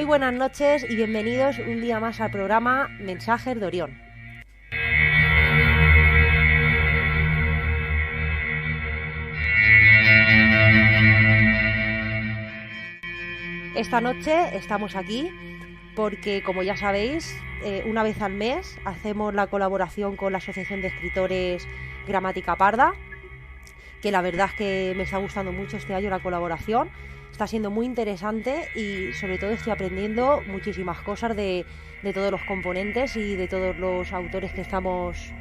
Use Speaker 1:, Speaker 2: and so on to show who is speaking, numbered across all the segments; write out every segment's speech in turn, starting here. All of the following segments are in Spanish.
Speaker 1: buenas noches y bienvenidos un día más al programa Mensajes de Orión. Esta noche estamos aquí porque, como ya sabéis, una vez al mes hacemos la colaboración con la Asociación de Escritores Gramática Parda, que la verdad es que me está gustando mucho este año la colaboración. Está siendo muy interesante y sobre todo estoy aprendiendo muchísimas cosas de todos los componentes y de todos los autores que estamos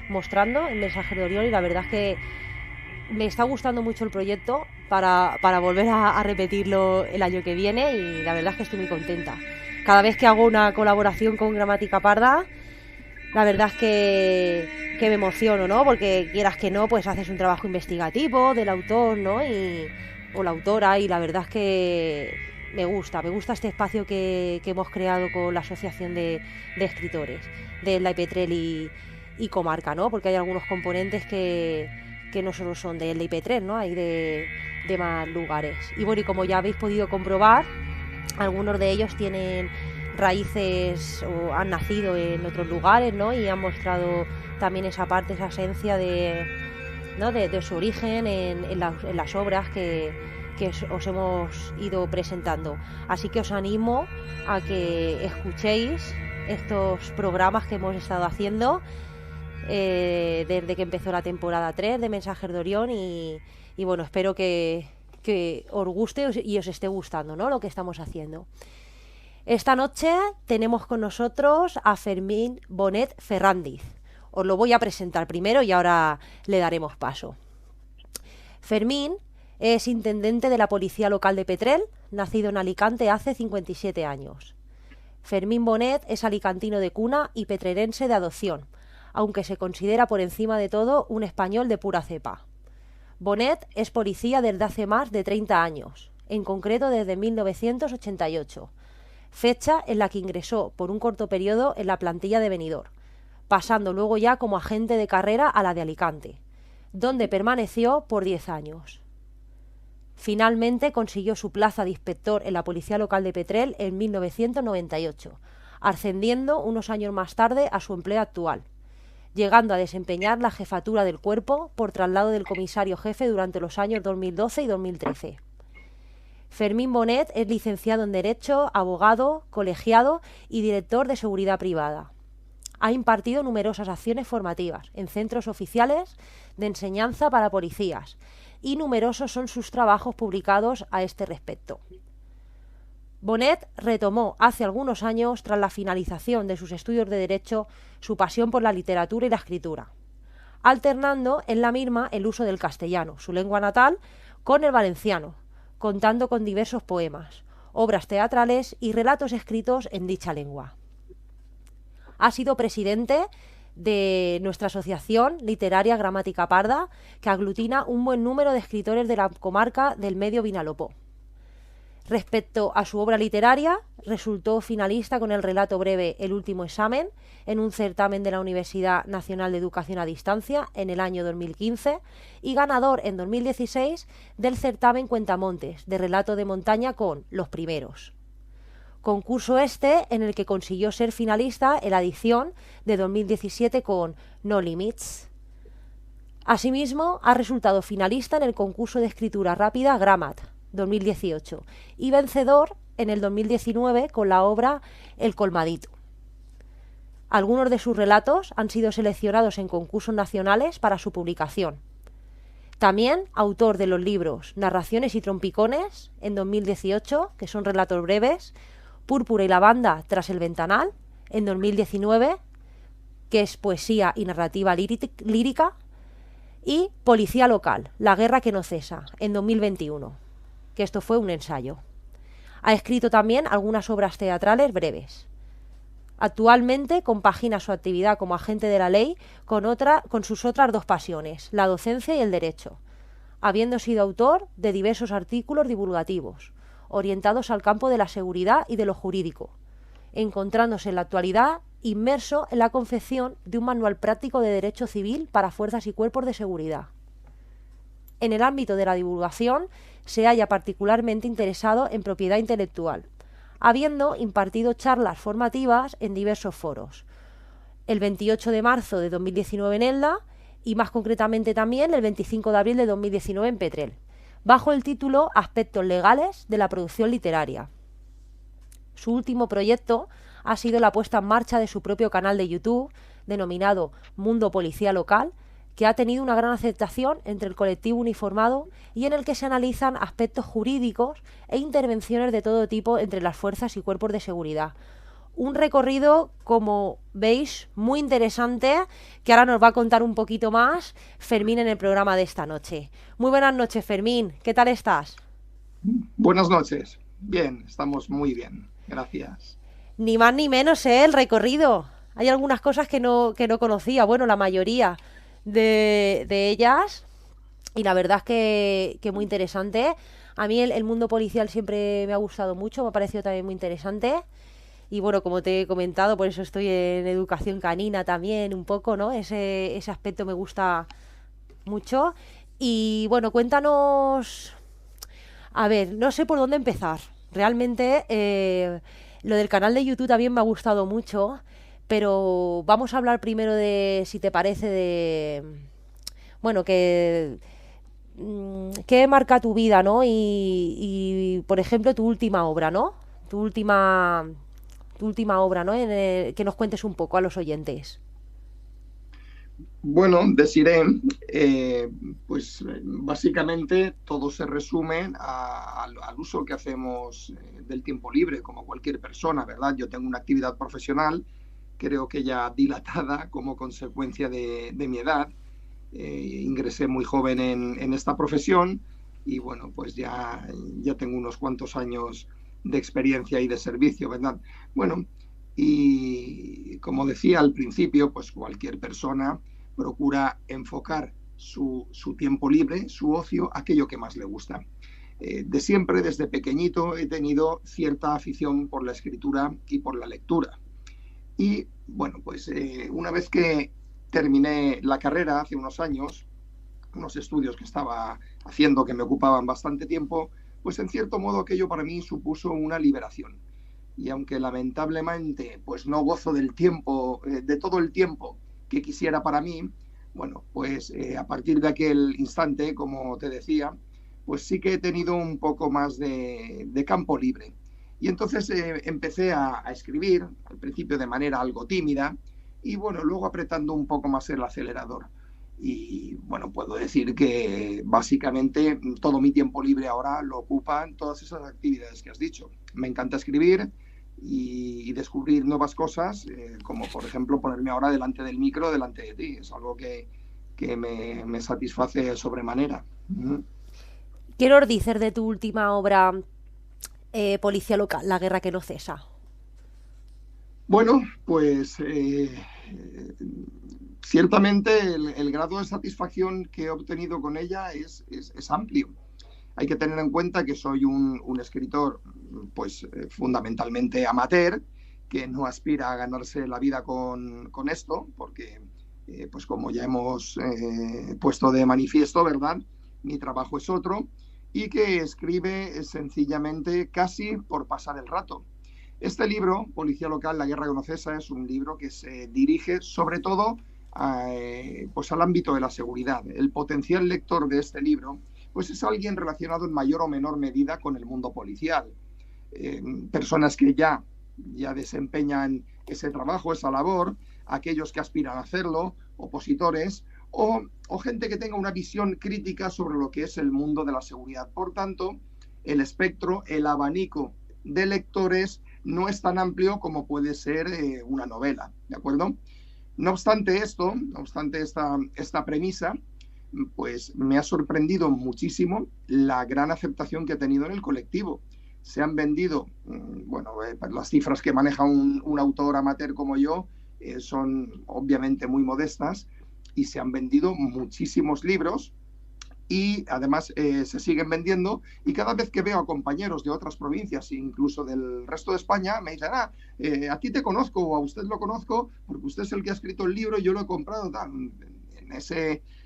Speaker 1: mostrando en Mensajes de Orión, y la verdad es que me está gustando mucho el proyecto para volver a repetirlo el año que viene, y la verdad es que estoy muy contenta. Cada vez que hago una colaboración con Gramática Parda, la verdad es que me emociono, ¿no? Porque quieras que no, pues haces un trabajo investigativo del autor, ¿no? O la autora, y la verdad es que me gusta este espacio que hemos creado con la Asociación de Escritores de Elda y Petrel y comarca, ¿no? Porque hay algunos componentes que no solo son de Elda y Petrel, ¿no? Hay de más lugares. Y bueno, y como ya habéis podido comprobar, algunos de ellos tienen raíces o han nacido en otros lugares, ¿no? Y han mostrado también esa parte, esa esencia de su origen en las obras que os hemos ido presentando. Así que os animo a que escuchéis estos programas que hemos estado haciendo desde que empezó la temporada 3 de Mensajes de Orión, y bueno, espero que os guste y os esté gustando, ¿no?, lo que estamos haciendo. Esta noche tenemos con nosotros a Fermín Bonet Ferrandiz. Os lo voy a presentar primero y ahora le daremos paso. Fermín es intendente de la Policía Local de Petrel, nacido en Alicante hace 57 años. Fermín Bonet es alicantino de cuna y petrerense de adopción, aunque se considera por encima de todo un español de pura cepa. Bonet es policía desde hace más de 30 años, en concreto desde 1988, fecha en la que ingresó por un corto periodo en la plantilla de Benidorm, pasando luego ya como agente de carrera a la de Alicante, donde permaneció por 10 años. Finalmente consiguió su plaza de inspector en la Policía Local de Petrel en 1998, ascendiendo unos años más tarde a su empleo actual, llegando a desempeñar la jefatura del cuerpo por traslado del comisario jefe durante los años 2012 y 2013. Fermín Bonet es licenciado en Derecho, abogado, colegiado y director de Seguridad Privada. Ha impartido numerosas acciones formativas en centros oficiales de enseñanza para policías, y numerosos son sus trabajos publicados a este respecto. Bonet retomó hace algunos años, tras la finalización de sus estudios de Derecho, su pasión por la literatura y la escritura, alternando en la misma el uso del castellano, su lengua natal, con el valenciano, contando con diversos poemas, obras teatrales y relatos escritos en dicha lengua. Ha sido presidente de nuestra asociación literaria Gramática Parda, que aglutina un buen número de escritores de la comarca del Medio Vinalopó. Respecto a su obra literaria, resultó finalista con el relato breve El último examen en un certamen de la Universidad Nacional de Educación a Distancia en el año 2015 y ganador en 2016 del certamen Cuentamontes de relato de montaña con Los Primeros. Concurso en el que consiguió ser finalista en la edición de 2017 con No Limits. Asimismo, ha resultado finalista en el concurso de escritura rápida Gramat 2018 y vencedor en el 2019 con la obra El Colmadito. Algunos de sus relatos han sido seleccionados en concursos nacionales para su publicación. También autor de los libros Narraciones y Trompicones en 2018, que son relatos breves, Púrpura y lavanda tras el ventanal en 2019, que es poesía y narrativa lírica, y Policía Local, la guerra que no cesa, en 2021, que esto fue un ensayo. Ha escrito también algunas obras teatrales breves. Actualmente compagina su actividad como agente de la ley con sus otras dos pasiones, la docencia y el derecho, habiendo sido autor de diversos artículos divulgativos, orientados al campo de la seguridad y de lo jurídico, encontrándose en la actualidad inmerso en la confección de un manual práctico de derecho civil para fuerzas y cuerpos de seguridad. En el ámbito de la divulgación se halla particularmente interesado en propiedad intelectual, habiendo impartido charlas formativas en diversos foros. El 28 de marzo de 2019 en Elda y más concretamente también el 25 de abril de 2019 en Petrel, bajo el título Aspectos legales de la producción literaria. Su último proyecto ha sido la puesta en marcha de su propio canal de YouTube, denominado Mundo Policía Local, que ha tenido una gran aceptación entre el colectivo uniformado y en el que se analizan aspectos jurídicos e intervenciones de todo tipo entre las fuerzas y cuerpos de seguridad. Un recorrido, como veis, muy interesante, que ahora nos va a contar un poquito más Fermín en el programa de esta noche. Muy buenas noches, Fermín. ¿Qué tal estás?
Speaker 2: Buenas noches. Bien, estamos muy bien. Gracias.
Speaker 1: Ni más ni menos, el recorrido. Hay algunas cosas que no conocía, bueno, la mayoría de ellas, y la verdad es que muy interesante. A mí el mundo policial siempre me ha gustado mucho, me ha parecido también muy interesante. Y bueno, como te he comentado, por eso estoy en educación canina también, un poco, ¿no? Ese aspecto me gusta mucho. Y bueno, cuéntanos, a ver, no sé por dónde empezar. Realmente lo del canal de YouTube también me ha gustado mucho, pero vamos a hablar primero de, si te parece, de, bueno, qué marca tu vida, ¿no? Por ejemplo, tu última obra, ¿no? Tu última obra, ¿no? Que nos cuentes un poco a los oyentes.
Speaker 2: Bueno, deciré, eh, pues básicamente todo se resume al uso que hacemos del tiempo libre, como cualquier persona, ¿verdad? Yo tengo una actividad profesional, creo que ya dilatada como consecuencia de mi edad. Ingresé muy joven en esta profesión y bueno, pues ya tengo unos cuantos años de experiencia y de servicio, ¿verdad? Bueno, y como decía al principio, pues cualquier persona procura enfocar su tiempo libre, su ocio, aquello que más le gusta. De siempre, desde pequeñito, he tenido cierta afición por la escritura y por la lectura. Y bueno, pues una vez que terminé la carrera hace unos años, unos estudios que estaba haciendo que me ocupaban bastante tiempo, pues en cierto modo aquello para mí supuso una liberación. Y aunque lamentablemente pues no gozo del tiempo, de todo el tiempo que quisiera para mí, bueno, pues a partir de aquel instante, como te decía, pues sí que he tenido un poco más de campo libre. Y entonces empecé a escribir, al principio de manera algo tímida, y bueno, luego apretando un poco más el acelerador. Y bueno, puedo decir que básicamente todo mi tiempo libre ahora lo ocupan todas esas actividades que has dicho. Me encanta escribir y descubrir nuevas cosas, como por ejemplo ponerme ahora delante del micro, delante de ti. Es algo que me satisface sobremanera.
Speaker 1: ¿Qué nos dices de tu última obra, Policía Local, La guerra que no cesa?
Speaker 2: Bueno, pues ciertamente el grado de satisfacción que he obtenido con ella es amplio. Hay que tener en cuenta que soy un escritor pues fundamentalmente amateur, que no aspira a ganarse la vida con esto, porque pues como ya hemos puesto de manifiesto, ¿verdad? Mi trabajo es otro y que escribe sencillamente casi por pasar el rato. Este libro, Policía Local, La guerra que no cesa, es un libro que se dirige sobre todo pues al ámbito de la seguridad. El potencial lector de este libro pues es alguien relacionado en mayor o menor medida con el mundo policial. Personas que ya desempeñan ese trabajo, esa labor, aquellos que aspiran a hacerlo, opositores, o gente que tenga una visión crítica sobre lo que es el mundo de la seguridad. Por tanto, el espectro, el abanico de lectores no es tan amplio como puede ser una novela, ¿de acuerdo? No obstante esto, no obstante esta premisa, pues me ha sorprendido muchísimo la gran aceptación que ha tenido en el colectivo. Se han vendido, bueno, las cifras que maneja un autor amateur como yo son obviamente muy modestas y se han vendido muchísimos libros y además se siguen vendiendo y cada vez que veo a compañeros de otras provincias, incluso del resto de España, me dicen, a ti te conozco o a usted lo conozco porque usted es el que ha escrito el libro y yo lo he comprado.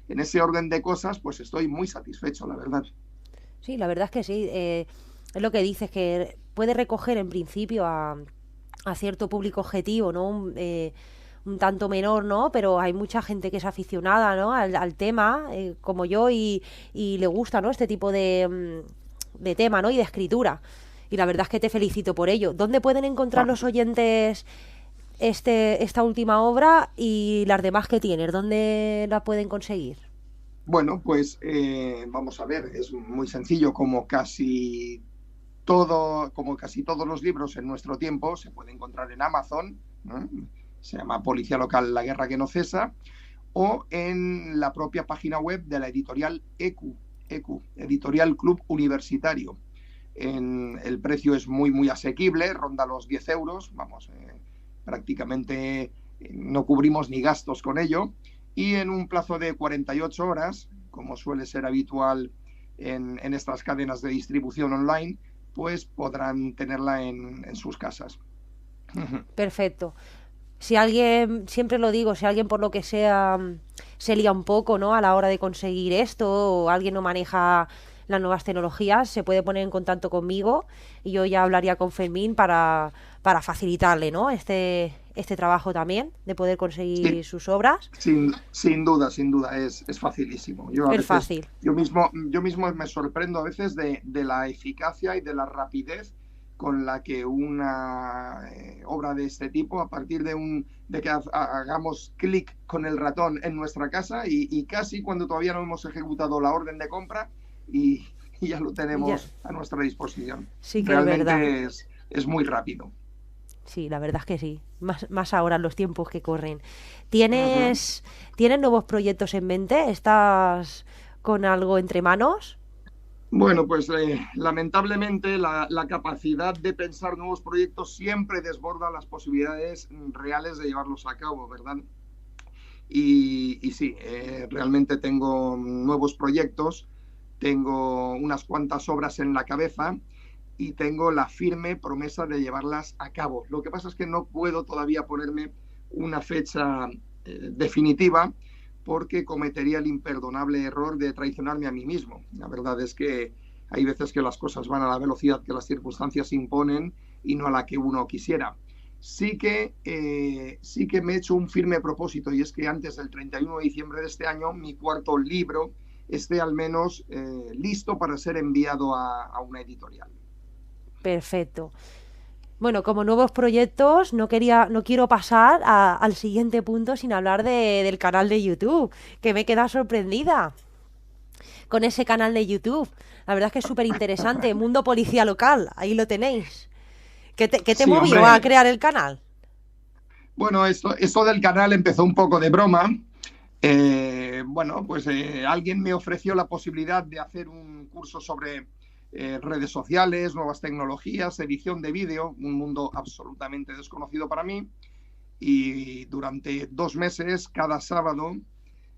Speaker 2: En ese orden de cosas, pues estoy muy satisfecho, la verdad.
Speaker 1: Sí, la verdad es que sí. Es lo que dices, que puede recoger en principio a cierto público objetivo, ¿no? Un tanto menor, ¿no? Pero hay mucha gente que es aficionada, ¿no? Al tema, como yo, y le gusta, ¿no? Este tipo de tema, ¿no? Y de escritura. Y la verdad es que te felicito por ello. ¿Dónde pueden encontrar los oyentes esta última obra y las demás que tienes? ¿Dónde la pueden conseguir?
Speaker 2: Bueno, pues vamos a ver, es muy sencillo, como casi todos los libros en nuestro tiempo, se puede encontrar en Amazon, ¿no? Se llama Policía Local, la guerra que no cesa, o en la propia página web de la editorial ECU, Editorial Club Universitario. El precio es muy, muy asequible, ronda los 10 euros, vamos, prácticamente no cubrimos ni gastos con ello, y en un plazo de 48 horas, como suele ser habitual en estas cadenas de distribución online, pues podrán tenerla en sus casas.
Speaker 1: Perfecto. Si alguien, siempre lo digo, si alguien por lo que sea se lía un poco, ¿no? A la hora de conseguir esto, o alguien no maneja las nuevas tecnologías, se puede poner en contacto conmigo y yo ya hablaría con Fermín para facilitarle, ¿no? Este trabajo también, de poder
Speaker 2: Sí,
Speaker 1: conseguir sus obras.
Speaker 2: sin duda, es facilísimo. Yo a
Speaker 1: Es
Speaker 2: veces,
Speaker 1: fácil.
Speaker 2: yo mismo me sorprendo a veces de la eficacia y de la rapidez con la que una obra de este tipo, a partir de que hagamos clic con el ratón en nuestra casa y casi cuando todavía no hemos ejecutado la orden de compra y, y ya lo
Speaker 1: Ya,
Speaker 2: tenemos a nuestra disposición.
Speaker 1: sí que es verdad.
Speaker 2: Realmente es muy rápido.
Speaker 1: Sí, la verdad es que sí. Más ahora en los tiempos que corren.
Speaker 2: Ujú.
Speaker 1: ¿Tienes nuevos proyectos en mente? ¿Estás con algo entre manos?
Speaker 2: Bueno, pues lamentablemente la capacidad de pensar nuevos proyectos siempre desborda las posibilidades reales de llevarlos a cabo, ¿verdad? Y sí, realmente tengo nuevos proyectos, tengo unas cuantas obras en la cabeza y tengo la firme promesa de llevarlas a cabo. Lo que pasa es que no puedo todavía ponerme una fecha definitiva porque cometería el imperdonable error de traicionarme a mí mismo. La verdad es que hay veces que las cosas van a la velocidad que las circunstancias imponen y no a la que uno quisiera. Sí que me he hecho un firme propósito y es que antes del 31 de diciembre de este año mi cuarto libro esté al menos listo para ser enviado a una editorial.
Speaker 1: Perfecto. Bueno, como nuevos proyectos, no quiero pasar al siguiente punto sin hablar del canal de YouTube, que me he quedado sorprendida con ese canal de YouTube. La verdad es que es súper interesante. Mundo Policía Local, ahí lo tenéis. ¿Qué te
Speaker 2: Sí,
Speaker 1: movió a
Speaker 2: hombre.
Speaker 1: crear el canal?
Speaker 2: Bueno, esto del canal empezó un poco de broma. Bueno, pues alguien me ofreció la posibilidad de hacer un curso sobre redes sociales, nuevas tecnologías, edición de vídeo, un mundo absolutamente desconocido para mí. Y durante 2 meses, cada sábado,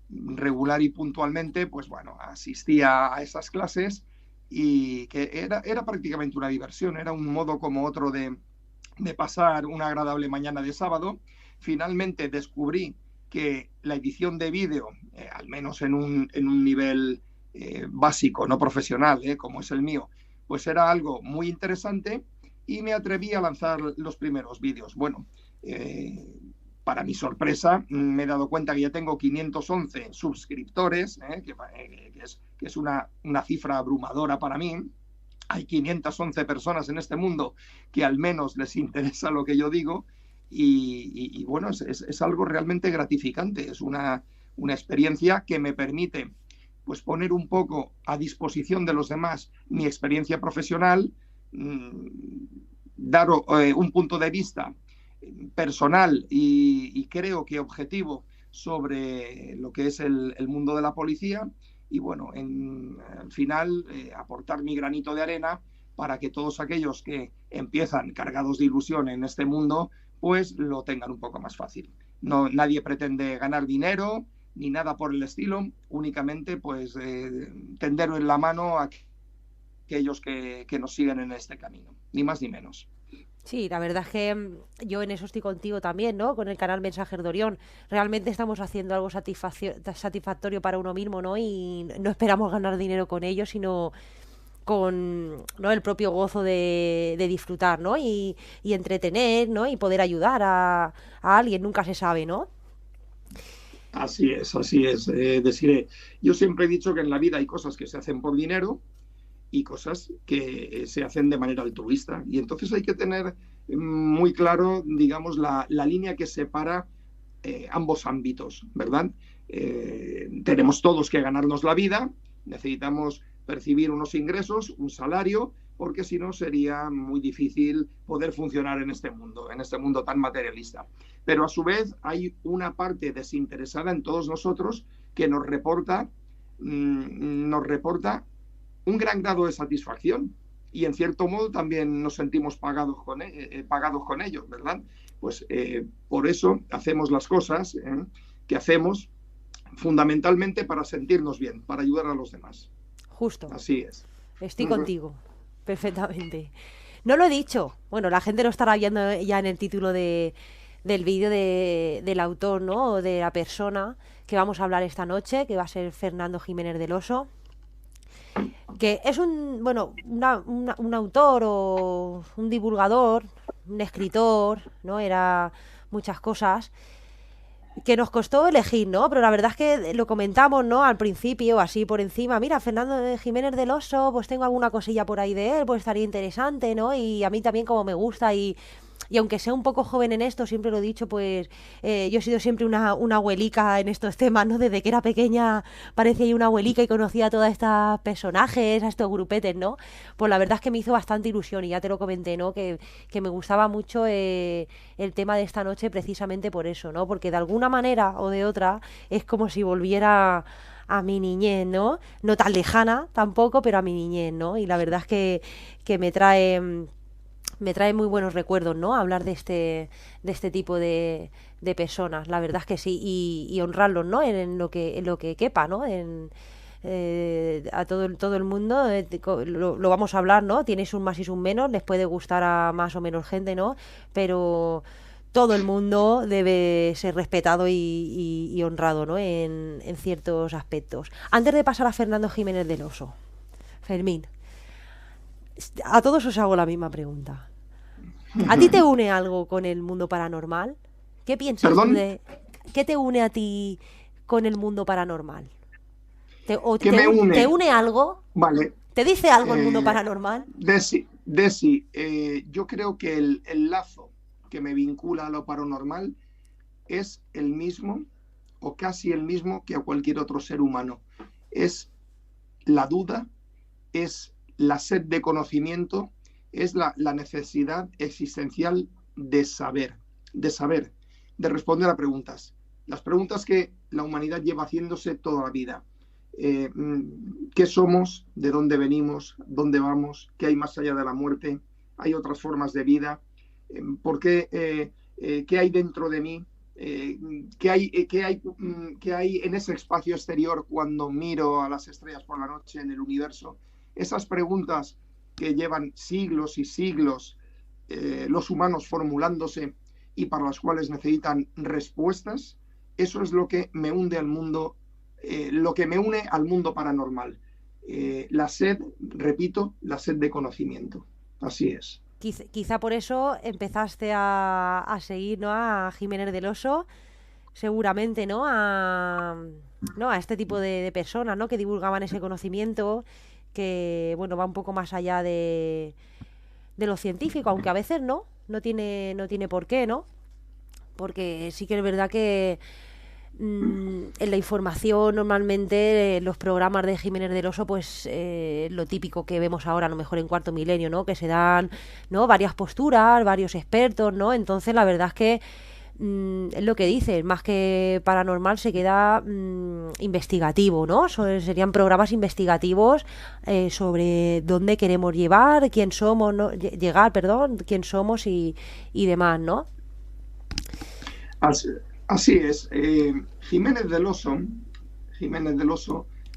Speaker 2: regular y puntualmente, pues bueno, asistía a esas clases y que era prácticamente una diversión, era un modo como otro de pasar una agradable mañana de sábado. Finalmente descubrí que la edición de vídeo, al menos en un nivel básico, no profesional, como es el mío, pues era algo muy interesante y me atreví a lanzar los primeros vídeos. Bueno, para mi sorpresa, me he dado cuenta que ya tengo 511 suscriptores, que es una cifra abrumadora para mí. Hay 511 personas en este mundo que al menos les interesa lo que yo digo y bueno, es algo realmente gratificante, es una experiencia que me permite pues poner un poco a disposición de los demás mi experiencia profesional, dar un punto de vista personal y creo que objetivo sobre lo que es el mundo de la policía y bueno, al final aportar mi granito de arena para que todos aquellos que empiezan cargados de ilusión en este mundo, pues lo tengan un poco más fácil. No, nadie pretende ganar dinero ni nada por el estilo, únicamente pues tender la mano a aquellos que nos siguen en este camino, ni más ni menos.
Speaker 1: Sí, la verdad es que yo en eso estoy contigo también, ¿no? Con el canal Mensajer de Orión. Realmente estamos haciendo algo satisfactorio para uno mismo, ¿no? Y no esperamos ganar dinero con ello, sino con, ¿no?, el propio gozo de disfrutar, ¿no? Y entretener, ¿no? Y poder ayudar a alguien, nunca se sabe, ¿no?
Speaker 2: Así es, Desiree. Yo siempre he dicho que en la vida hay cosas que se hacen por dinero y cosas que se hacen de manera altruista. Y entonces hay que tener muy claro, digamos, la línea que separa ambos ámbitos, ¿verdad? Tenemos todos que ganarnos la vida, necesitamos percibir unos ingresos, un salario, porque si no sería muy difícil poder funcionar en este mundo tan materialista. Pero a su vez hay una parte desinteresada en todos nosotros que nos reporta un gran grado de satisfacción y en cierto modo también nos sentimos pagados con ello, ¿verdad? Pues por eso hacemos las cosas que hacemos fundamentalmente para sentirnos bien, para ayudar a los demás.
Speaker 1: Justo.
Speaker 2: Así es.
Speaker 1: Estoy contigo, perfectamente. No lo he dicho. Bueno, la gente lo estará viendo ya en el título del vídeo del autor, ¿no? O de la persona que vamos a hablar esta noche, que va a ser Fernando Jiménez del Oso, que es un autor o un divulgador, un escritor, ¿no? Era muchas cosas que nos costó elegir, ¿no? Pero la verdad es que lo comentamos, ¿no? Al principio, así por encima. Mira, Fernando Jiménez del Oso, pues tengo alguna cosilla por ahí de él, pues estaría interesante, ¿no? Y a mí también como me gusta y aunque sea un poco joven en esto, siempre lo he dicho, pues yo he sido siempre una abuelica en estos temas, ¿no? Desde que era pequeña parecía yo una abuelica y conocía a todos estos personajes, a estos grupetes, ¿no? Pues la verdad es que me hizo bastante ilusión y ya te lo comenté, ¿no? Que me gustaba mucho el tema de esta noche precisamente por eso, ¿no? Porque de alguna manera o de otra es como si volviera a mi niñez, ¿no? No tan lejana tampoco, pero a mi niñez, ¿no? Y la verdad es que me trae muy buenos recuerdos, ¿no? Hablar de este tipo de personas, la verdad es que sí, y honrarlos, ¿no? En lo que quepa, ¿no? A todo el mundo lo vamos a hablar, ¿no? Tienes un más y un menos, les puede gustar a más o menos gente, ¿no? Pero todo el mundo debe ser respetado y honrado, ¿no? En ciertos aspectos. Antes de pasar a Fernando Jiménez del Oso, Fermín, a todos os hago la misma pregunta. ¿A ti te une algo con el mundo paranormal? ¿Qué piensas tú de... ¿Qué te une a ti con el mundo paranormal? ¿Te une algo?
Speaker 2: Vale.
Speaker 1: ¿Te dice algo el mundo paranormal?
Speaker 2: Desi, yo creo que el lazo que me vincula a lo paranormal es el mismo o casi el mismo que a cualquier otro ser humano. Es la duda, es la sed de conocimiento, es la necesidad existencial de saber, de responder a preguntas. Las preguntas que la humanidad lleva haciéndose toda la vida. ¿Qué somos? ¿De dónde venimos? ¿Dónde vamos? ¿Qué hay más allá de la muerte? ¿Hay otras formas de vida? ¿Por qué? ¿Qué hay dentro de mí? ¿Qué hay en ese espacio exterior cuando miro a las estrellas por la noche en el universo? Esas preguntas que llevan siglos y siglos los humanos formulándose y para las cuales necesitan respuestas, eso es lo que me une al mundo, lo que me une al mundo paranormal. La sed, repito, la sed de conocimiento. Así es.
Speaker 1: Quizá por eso empezaste a seguir, ¿no?, a Jiménez del Oso, seguramente, ¿no? A este tipo de personas, ¿no?, que divulgaban ese conocimiento que, bueno, va un poco más allá de lo científico, aunque a veces no tiene por qué, ¿no? Porque sí que es verdad que en la información normalmente los programas de Jiménez del Oso, pues lo típico que vemos ahora, a lo mejor en Cuarto Milenio, ¿no? Que se dan, ¿no?, varias posturas, varios expertos, ¿no? Entonces la verdad es que es lo que dices, más que paranormal se queda investigativo, ¿no? Serían programas investigativos sobre dónde queremos llevar, quién somos, ¿no? Quién somos y demás, ¿no?
Speaker 2: Así es. Jiménez del Oso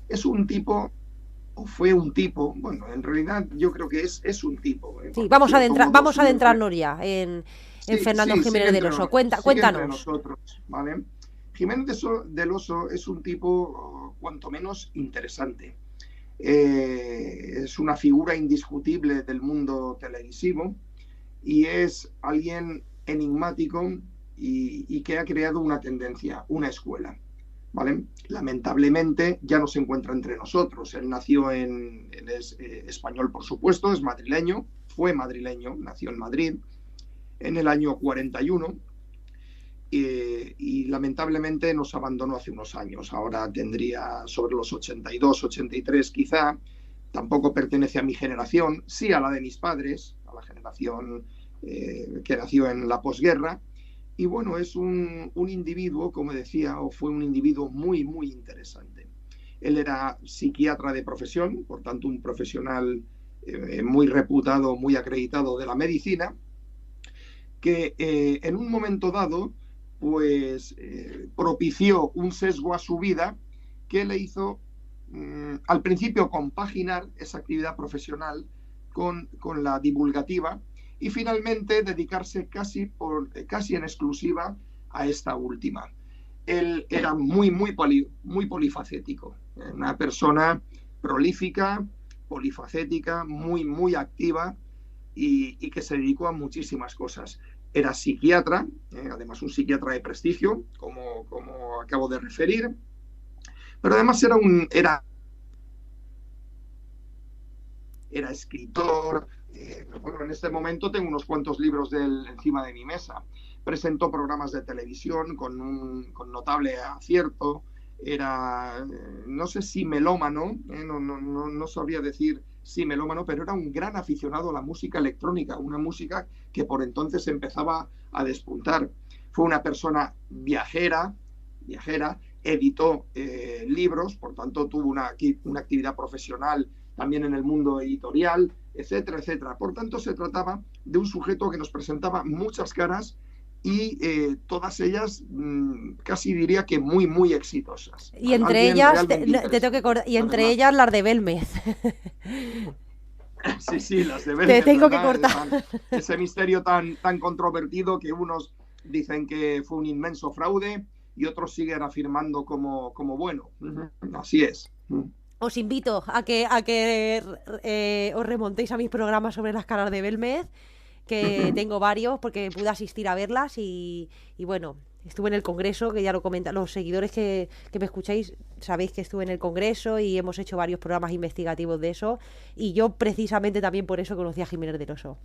Speaker 2: es un tipo, o fue un tipo, bueno, en realidad yo creo que es un tipo.
Speaker 1: Sí, vamos a adentrarnos ya en Fernando Jiménez del Oso. Cuéntanos.
Speaker 2: Nosotros, ¿vale? Jiménez del Oso es un tipo cuanto menos interesante. Es una figura indiscutible del mundo televisivo y es alguien enigmático y que ha creado una tendencia, una escuela. ¿Vale? Lamentablemente ya no se encuentra entre nosotros. Él nació él es español, por supuesto, es madrileño, fue madrileño, nació en Madrid en el año 41 y lamentablemente nos abandonó hace unos años. Ahora tendría sobre los 82, 83 quizá. Tampoco pertenece a mi generación, sí a la de mis padres, a la generación que nació en la posguerra. Y bueno, es un individuo, como decía, o fue un individuo muy, muy interesante. Él era psiquiatra de profesión, por tanto un profesional muy reputado, muy acreditado de la medicina, que en un momento dado, pues propició un sesgo a su vida que le hizo, al principio, compaginar esa actividad profesional con la divulgativa y finalmente dedicarse casi en exclusiva a esta última. Él era muy polifacético, una persona prolífica, polifacética, muy, muy activa y que se dedicó a muchísimas cosas. Era psiquiatra, además un psiquiatra de prestigio, como acabo de referir, pero además era escritor. Bueno, en este momento tengo unos cuantos libros de él encima de mi mesa. Presentó programas de televisión con notable acierto. Era, no sé si melómano, no sabría decir si melómano, pero era un gran aficionado a la música electrónica, una música que por entonces empezaba a despuntar. Fue una persona viajera, editó libros, por tanto tuvo una actividad profesional también en el mundo editorial, etcétera, etcétera. Por tanto, se trataba de un sujeto que nos presentaba muchas caras y todas ellas casi diría que muy, muy exitosas.
Speaker 1: Y entre ellas, entre ellas las de Belmez.
Speaker 2: Sí, las de Belmez.
Speaker 1: Te tengo que cortar.
Speaker 2: Ese misterio tan controvertido que unos dicen que fue un inmenso fraude y otros siguen afirmando como bueno. Así es.
Speaker 1: Os invito a que os remontéis a mis programas sobre las caras de Belmez, que tengo varios porque pude asistir a verlas y bueno, estuve en el Congreso, que ya lo comentan los seguidores que me escucháis, sabéis que estuve en el Congreso y hemos hecho varios programas investigativos de eso y yo precisamente también por eso conocí a Jiménez del Oso.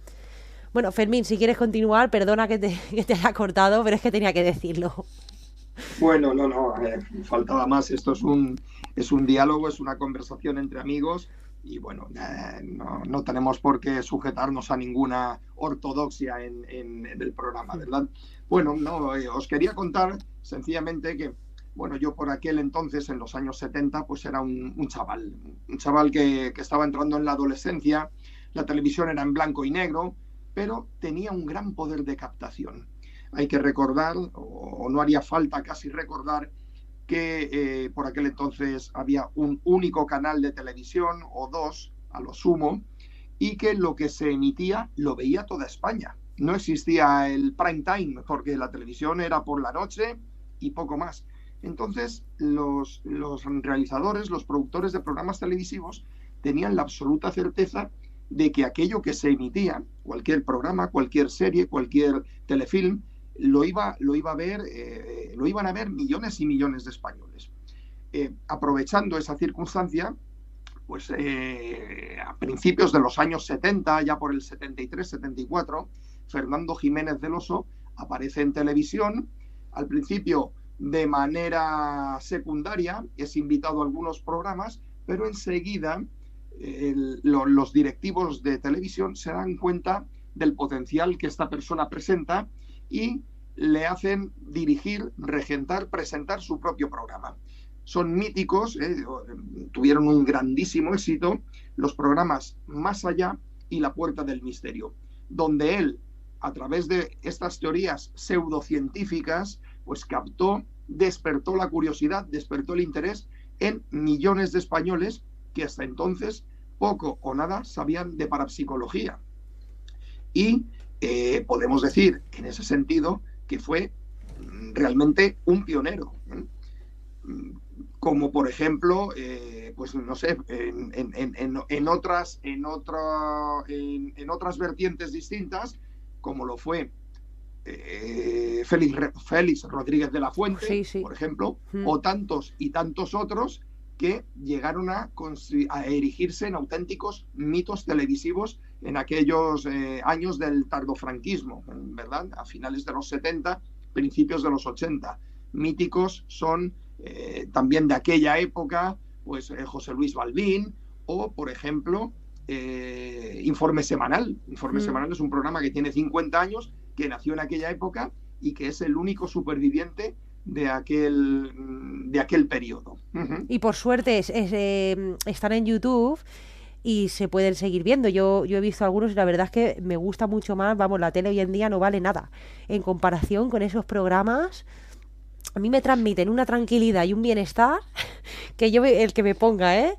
Speaker 1: Bueno, Fermín, si quieres continuar, perdona que te haya cortado, pero es que tenía que decirlo.
Speaker 2: Bueno, faltaba más. Esto es un diálogo, es una conversación entre amigos y bueno, no tenemos por qué sujetarnos a ninguna ortodoxia en el programa, ¿verdad? Bueno, os quería contar sencillamente que, bueno, yo por aquel entonces, en los años 70, pues era un chaval que estaba entrando en la adolescencia. La televisión era en blanco y negro, pero tenía un gran poder de captación. Hay que recordar, o no haría falta casi recordar, que por aquel entonces había un único canal de televisión, o dos, a lo sumo, y que lo que se emitía lo veía toda España. No existía el prime time, porque la televisión era por la noche y poco más. Entonces, los realizadores, los productores de programas televisivos, tenían la absoluta certeza de que aquello que se emitía, cualquier programa, cualquier serie, cualquier telefilm, lo iban a ver millones y millones de españoles. Aprovechando esa circunstancia, pues a principios de los años 70, ya por el 73-74, Fernando Jiménez del Oso aparece en televisión, al principio de manera secundaria, es invitado a algunos programas, pero enseguida los directivos de televisión se dan cuenta del potencial que esta persona presenta y le hacen dirigir, regentar, presentar su propio programa. Son míticos, tuvieron un grandísimo éxito los programas Más Allá y La Puerta del Misterio, donde él, a través de estas teorías pseudocientíficas, pues despertó la curiosidad, despertó el interés en millones de españoles que hasta entonces poco o nada sabían de parapsicología. Y podemos decir, en ese sentido, que fue realmente un pionero. como por ejemplo, pues no sé, en otras vertientes distintas, como lo fue Félix Rodríguez de la Fuente,
Speaker 1: Sí, sí.
Speaker 2: por ejemplo, o tantos y tantos otros que llegaron a erigirse en auténticos mitos televisivos en aquellos años del tardofranquismo, ¿verdad? A finales de los 70, principios de los 80. Míticos son también de aquella época, pues José Luis Balbín o, por ejemplo, Informe Semanal. Informe Semanal es un programa que tiene 50 años, que nació en aquella época y que es el único superviviente de aquel periodo.
Speaker 1: Y por suerte están en YouTube y se pueden seguir viendo. Yo he visto algunos y la verdad es que me gusta mucho más. Vamos, la tele hoy en día no vale nada en comparación con esos programas. A mí me transmiten una tranquilidad y un bienestar que el que me ponga,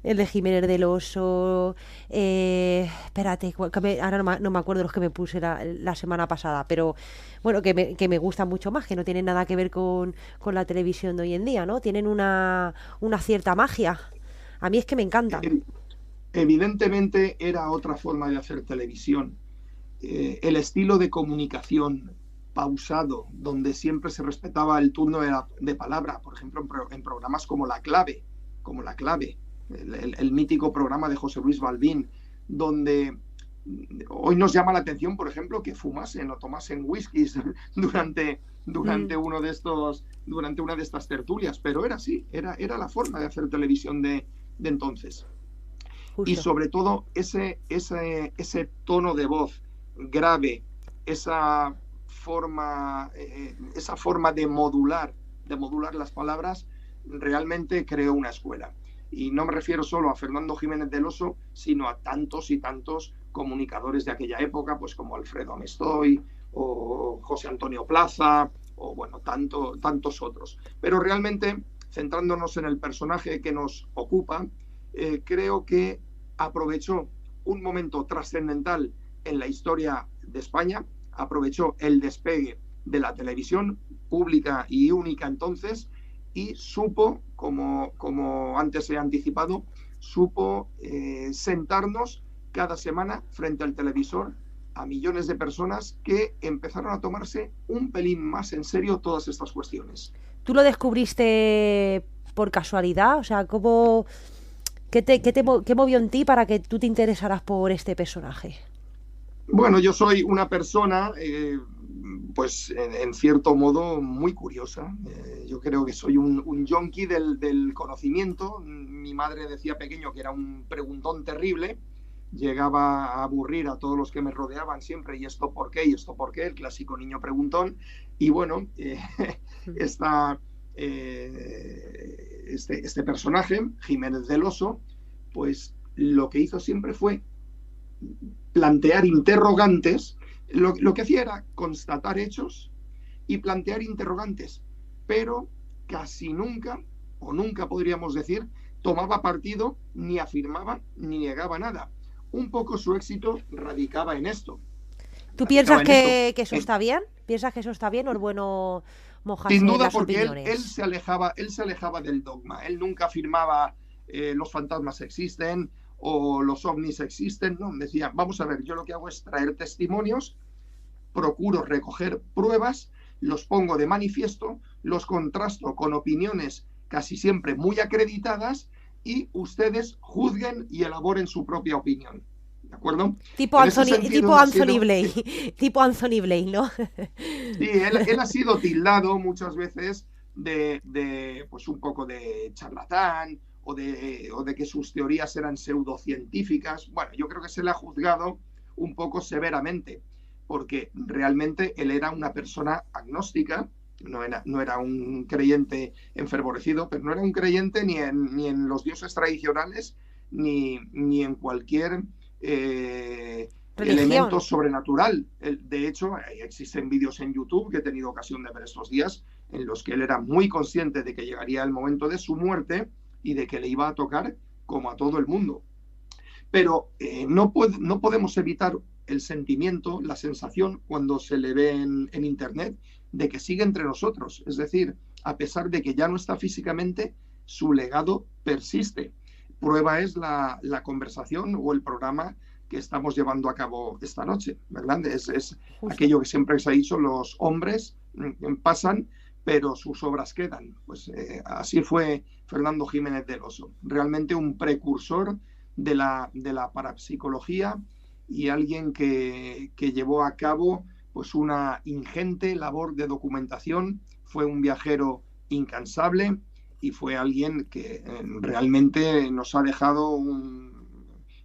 Speaker 1: el de Jiménez del Oso, espérate, ahora no me acuerdo los que me puse la semana pasada, pero bueno, que me gustan mucho más, que no tienen nada que ver con la televisión de hoy en día, ¿no? Tienen una cierta magia. A mí es que me encantan.
Speaker 2: Evidentemente era otra forma de hacer televisión. El estilo de comunicación pausado, donde siempre se respetaba el turno de palabra, por ejemplo, en programas como La Clave, el mítico programa de José Luis Balbín, donde hoy nos llama la atención, por ejemplo, que fumasen o tomasen whiskies durante una de estas tertulias, pero era así, era la forma de hacer televisión de entonces. Justo. Y sobre todo ese tono de voz grave, esa forma de modular las palabras, realmente creó una escuela. Y no me refiero solo a Fernando Jiménez del Oso, sino a tantos y tantos comunicadores de aquella época, pues como Alfredo Amestoy o José Antonio Plaza, o bueno, tantos otros. Pero realmente, centrándonos en el personaje que nos ocupa, creo que aprovechó un momento trascendental en la historia de España, aprovechó el despegue de la televisión pública y única entonces, y supo, como antes he anticipado, supo sentarnos cada semana frente al televisor a millones de personas que empezaron a tomarse un pelín más en serio todas estas cuestiones.
Speaker 1: ¿Tú lo descubriste por casualidad? O sea, ¿qué movió en ti para que tú te interesaras por este personaje?
Speaker 2: Bueno, yo soy una persona, pues en cierto modo, muy curiosa. Yo creo que soy un yonki del conocimiento. Mi madre decía pequeño que era un preguntón terrible. Llegaba a aburrir a todos los que me rodeaban siempre. ¿Y esto por qué? ¿Y esto por qué? El clásico niño preguntón. Y bueno, este personaje, Jiménez del Oso, pues lo que hizo siempre fue plantear interrogantes. Lo que hacía era constatar hechos y plantear interrogantes, pero casi nunca, o nunca podríamos decir, tomaba partido, ni afirmaba, ni negaba nada. Un poco su éxito radicaba en esto.
Speaker 1: ¿Tú piensas que eso está bien? ¿Piensas que eso está bien o es bueno mojarse en las opiniones?
Speaker 2: Sin duda, porque él se alejaba del dogma. Él nunca afirmaba los fantasmas existen o los ovnis existen. No, decía, vamos a ver, yo lo que hago es traer testimonios, procuro recoger pruebas, los pongo de manifiesto, los contrasto con opiniones casi siempre muy acreditadas y ustedes juzguen y elaboren su propia opinión. ¿De acuerdo?
Speaker 1: Tipo Anthony Blake, ¿no?
Speaker 2: Sí, él ha sido tildado muchas veces de pues un poco de charlatán o de que sus teorías eran pseudocientíficas. Bueno, yo creo que se le ha juzgado un poco severamente, porque realmente él era una persona agnóstica, no era un creyente enfervorecido, pero no era un creyente ni en los dioses tradicionales, ni en cualquier elemento sobrenatural. De hecho, existen vídeos en YouTube que he tenido ocasión de ver estos días, en los que él era muy consciente de que llegaría el momento de su muerte y de que le iba a tocar como a todo el mundo. Pero no podemos evitar el sentimiento, la sensación, cuando se le ve en Internet, de que sigue entre nosotros. Es decir, a pesar de que ya no está físicamente, su legado persiste. Prueba es la conversación o el programa que estamos llevando a cabo esta noche, ¿verdad? Es aquello que siempre se ha dicho, los hombres pasan, pero sus obras quedan. Pues así fue Fernando Jiménez del Oso, realmente un precursor de la parapsicología y alguien que llevó a cabo pues una ingente labor de documentación, fue un viajero incansable y fue alguien que realmente nos ha dejado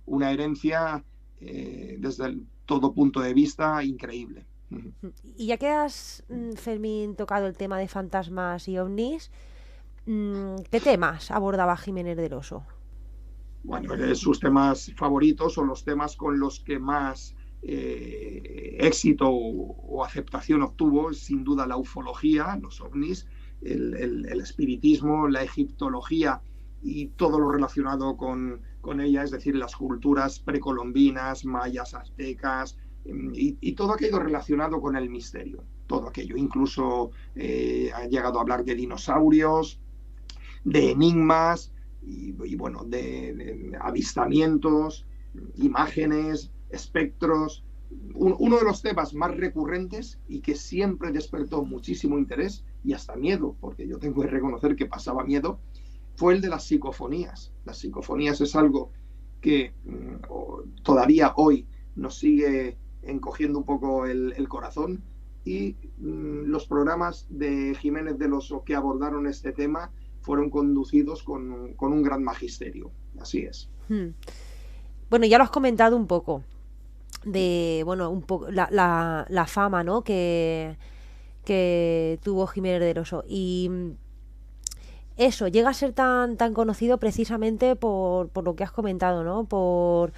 Speaker 2: una herencia desde todo punto de vista increíble.
Speaker 1: Y ya que has, Fermín, tocado el tema de fantasmas y ovnis, ¿qué temas abordaba Jiménez del Oso?
Speaker 2: Bueno, sus temas favoritos son los temas con los que más éxito o aceptación obtuvo, sin duda la ufología, los ovnis, el espiritismo, la egiptología y todo lo relacionado con ella, es decir, las culturas precolombinas, mayas, aztecas, y todo aquello relacionado con el misterio, todo aquello. Incluso ha llegado a hablar de dinosaurios, de enigmas, y bueno, de avistamientos, imágenes, espectros. Uno de los temas más recurrentes y que siempre despertó muchísimo interés y hasta miedo, porque yo tengo que reconocer que pasaba miedo, fue el de las psicofonías. Las psicofonías es algo que todavía hoy nos sigue encogiendo un poco el corazón, y los programas de Jiménez del Oso que abordaron este tema fueron conducidos con un gran magisterio. Así es.
Speaker 1: Bueno, ya lo has comentado un poco de, bueno, un poco la fama, ¿no?, que tuvo Jiménez del Oso. Y eso llega a ser tan conocido precisamente por lo que has comentado, ¿no? Por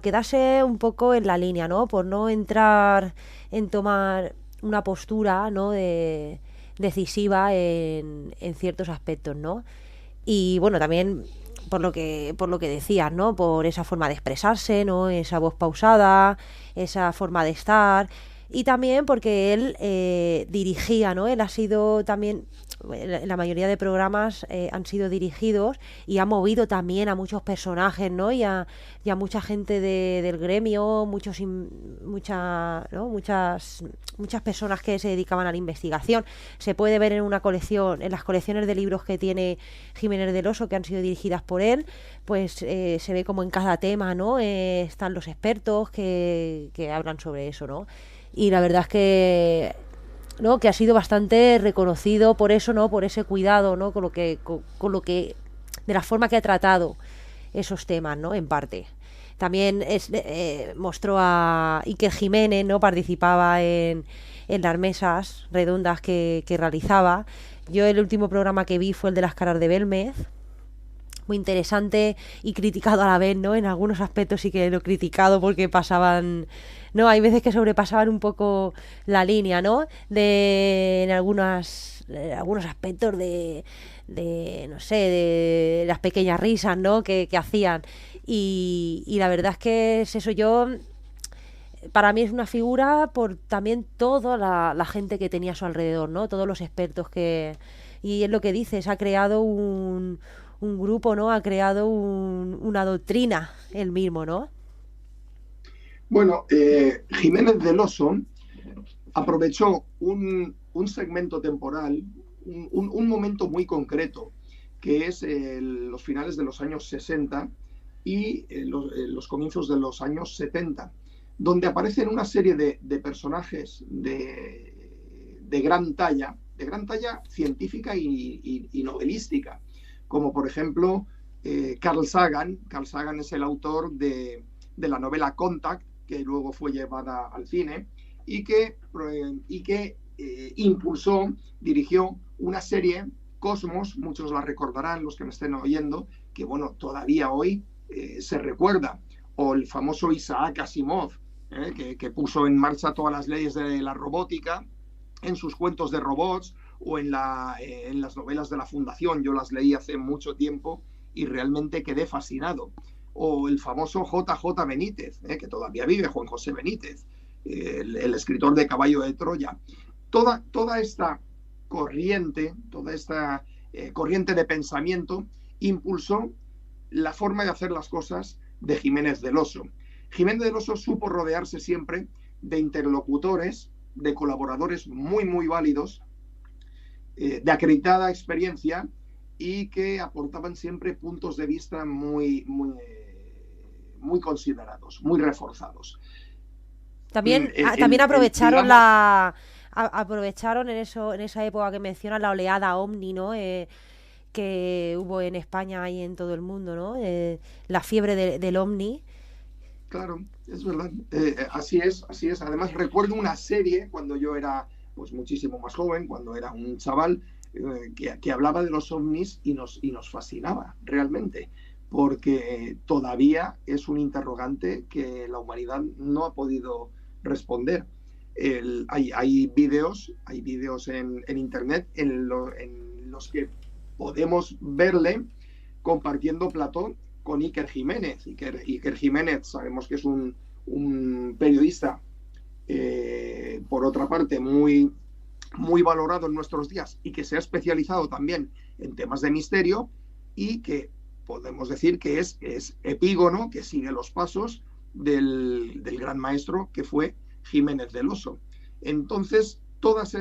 Speaker 1: quedarse un poco en la línea, ¿no? Por no entrar en tomar una postura, ¿no?, decisiva en ciertos aspectos, ¿no? Y bueno, también por lo que decías, ¿no?, por esa forma de expresarse, ¿no?, esa voz pausada, esa forma de estar, y también porque él dirigía, ¿no? Él ha sido también, la mayoría de programas han sido dirigidos y ha movido también a muchos personajes, ¿no?, y a mucha gente del gremio, muchas personas que se dedicaban a la investigación. Se puede ver en una colección, en las colecciones de libros que tiene Jiménez del Oso, que han sido dirigidas por él, pues se ve como en cada tema, ¿no?, están los expertos que hablan sobre eso, ¿no? Y la verdad es que, ¿no?, que ha sido bastante reconocido por eso, ¿no?, por ese cuidado, ¿no?, con lo que de la forma que ha tratado esos temas, ¿no?, en parte. También mostró a Iker Jiménez, ¿no?, participaba en las mesas redondas que realizaba. Yo el último programa que vi fue el de las caras de Belmez, muy interesante y criticado a la vez, ¿no? En algunos aspectos sí que lo he criticado porque pasaban, ¿no? Hay veces que sobrepasaban un poco la línea, ¿no? En algunos aspectos de no sé, de las pequeñas risas, ¿no?, que hacían. Y la verdad es que es eso. Para mí es una figura por también toda la gente que tenía a su alrededor, ¿no? Todos los expertos y es lo que dices, ha creado un grupo, ¿no? Ha creado una doctrina él mismo, ¿no?
Speaker 2: Bueno, Jiménez del Oso aprovechó un segmento temporal, un momento muy concreto, que es los finales de los años 60 y los comienzos de los años 70, donde aparecen una serie de personajes de gran talla científica y novelística, como por ejemplo Carl Sagan. Carl Sagan es el autor de la novela Contact, que luego fue llevada al cine, y que dirigió una serie, Cosmos, muchos la recordarán, los que me estén oyendo, que bueno, todavía hoy se recuerda, o el famoso Isaac Asimov, que puso en marcha todas las leyes de la robótica en sus cuentos de robots, o en las novelas de la Fundación. Yo las leí hace mucho tiempo y realmente quedé fascinado. O el famoso JJ Benítez, que todavía vive, Juan José Benítez, el escritor de Caballo de Troya. Toda esta corriente, toda esta corriente de pensamiento, impulsó la forma de hacer las cosas de Jiménez del Oso. Jiménez del Oso supo rodearse siempre de interlocutores, de colaboradores muy, muy válidos, de acreditada experiencia y que aportaban siempre puntos de vista muy, muy, muy considerados, muy reforzados.
Speaker 1: También aprovecharon aprovecharon en esa época que mencionas la oleada Omni, ¿no? Que hubo en España y en todo el mundo, ¿no? La fiebre del Omni.
Speaker 2: Claro, es verdad. Así es, así es. Además, recuerdo una serie cuando yo era pues muchísimo más joven, cuando era un chaval, que hablaba de los ovnis y nos fascinaba realmente, porque todavía es un interrogante que la humanidad no ha podido responder. Hay vídeos en internet en los que podemos verle compartiendo plató con Iker Jiménez. Iker Jiménez sabemos que es un periodista, por otra parte, muy, muy valorado en nuestros días y que se ha especializado también en temas de misterio y que podemos decir que es epígono, que sigue los pasos del gran maestro que fue Jiménez del Oso. Entonces, todas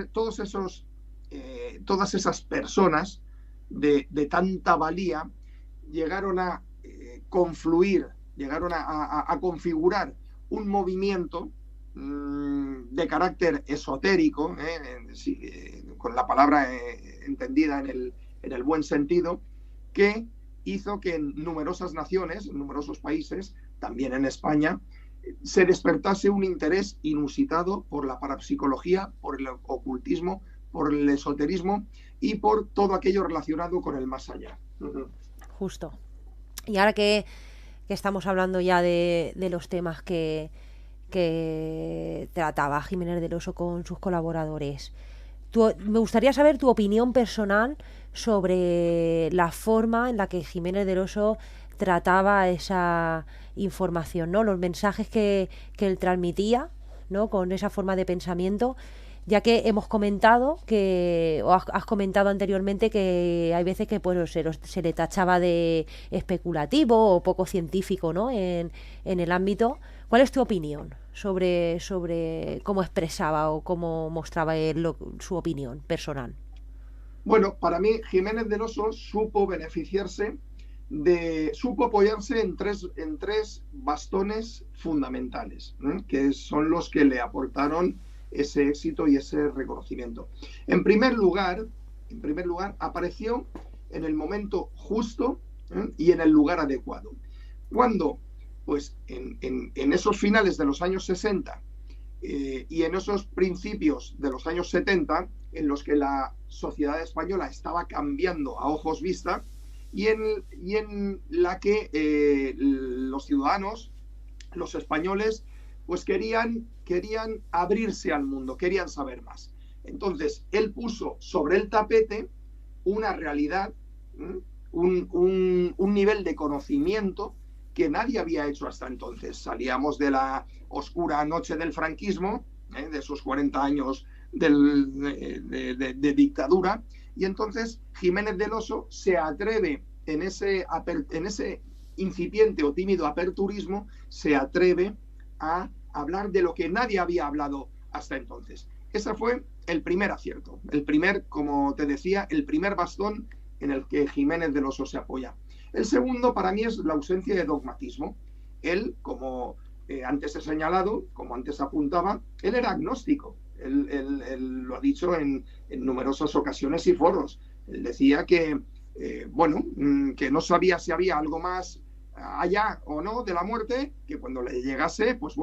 Speaker 2: esas personas de tanta valía llegaron a confluir, llegaron a configurar un movimiento de carácter esotérico, con la palabra entendida en el buen sentido, que hizo que en numerosas naciones, en numerosos países, también en España, se despertase un interés inusitado por la parapsicología, por el ocultismo, por el esoterismo y por todo aquello relacionado con el más allá.
Speaker 1: Justo. Y ahora que estamos hablando ya de los temas que trataba Jiménez del Oso con sus colaboradores, me gustaría saber tu opinión personal sobre la forma en la que Jiménez del Oso trataba esa información, ¿no? Los mensajes que él transmitía, ¿no? Con esa forma de pensamiento, ya que hemos comentado o has comentado anteriormente que hay veces que pues se le tachaba de especulativo o poco científico, ¿no? En el ámbito. ¿Cuál es tu opinión sobre cómo expresaba o cómo mostraba él su opinión personal?
Speaker 2: Bueno, para mí Jiménez del Oso supo apoyarse en tres bastones fundamentales, que son los que le aportaron ese éxito y ese reconocimiento. En primer lugar, apareció en el momento justo y en el lugar adecuado. Cuando, pues, en esos finales de los años 60 y en esos principios de los años 70, en los que la sociedad española estaba cambiando a ojos vista y en la que los ciudadanos, los españoles, pues querían abrirse al mundo, querían saber más. Entonces, él puso sobre el tapete una realidad, un nivel de conocimiento que nadie había hecho hasta entonces. Salíamos de la oscura noche del franquismo, de esos 40 años de dictadura, y entonces Jiménez del Oso se atreve en ese incipiente o tímido aperturismo, se atreve a hablar de lo que nadie había hablado hasta entonces. Ese fue el primer acierto, como te decía, el primer bastón en el que Jiménez del Oso se apoya. El segundo, para mí, es la ausencia de dogmatismo. Él, como antes he señalado, como antes apuntaba, él era agnóstico. Él lo ha dicho en numerosas ocasiones y foros. Él decía que no sabía si había algo más allá o no de la muerte, que cuando le llegase, pues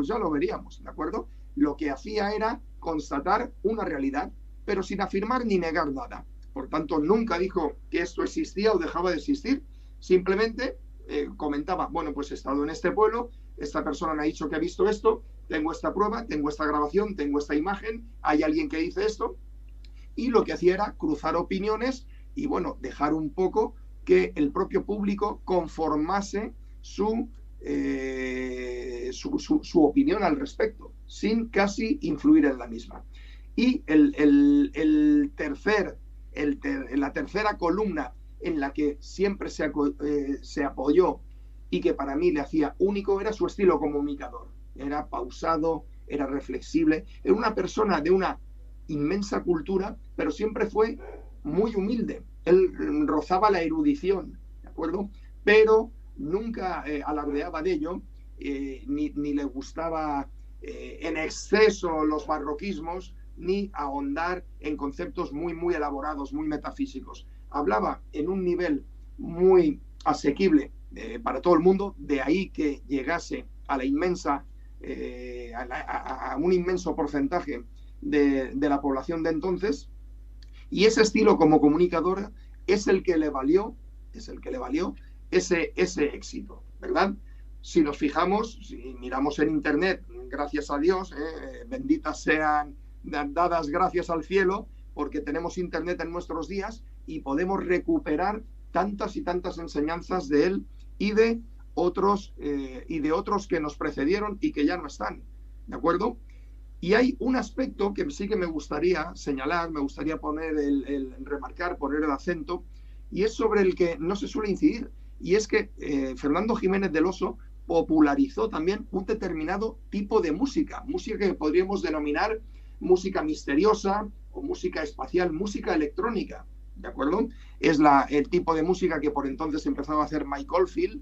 Speaker 2: ya lo veríamos, ¿de acuerdo? Lo que hacía era constatar una realidad, pero sin afirmar ni negar nada. Por tanto, nunca dijo que esto existía o dejaba de existir. Simplemente comentaba, pues he estado en este pueblo, esta persona me ha dicho que ha visto esto, tengo esta prueba, tengo esta grabación, tengo esta imagen, hay alguien que dice esto, y lo que hacía era cruzar opiniones y, dejar un poco que el propio público conformase su opinión al respecto, sin casi influir en la misma. Y el la tercera columna en la que siempre se apoyó y que para mí le hacía único era su estilo comunicador. Era pausado, era reflexible, era una persona de una inmensa cultura, pero siempre fue muy humilde. Él rozaba la erudición, ¿de acuerdo? Pero nunca alardeaba de ello, ni le gustaba en exceso los barroquismos, ni ahondar en conceptos muy, muy elaborados, muy metafísicos. Hablaba en un nivel muy asequible para todo el mundo, de ahí que llegase a la inmensa, a un inmenso porcentaje de la población de entonces, y ese estilo como comunicadora es el que le valió ese éxito, ¿verdad? Si nos fijamos, si miramos en internet, gracias a Dios, benditas sean, dadas gracias al cielo, porque tenemos internet en nuestros días y podemos recuperar tantas y tantas enseñanzas de él y de otros que nos precedieron y que ya no están, ¿de acuerdo? Y hay un aspecto que sí que me gustaría señalar, me gustaría poner remarcar, poner el acento, y es sobre el que no se suele incidir, y es que Fernando Jiménez del Oso popularizó también un determinado tipo de música que podríamos denominar música misteriosa o música espacial, música electrónica, ¿de acuerdo? Es el tipo de música que por entonces empezaba a hacer Mike Oldfield,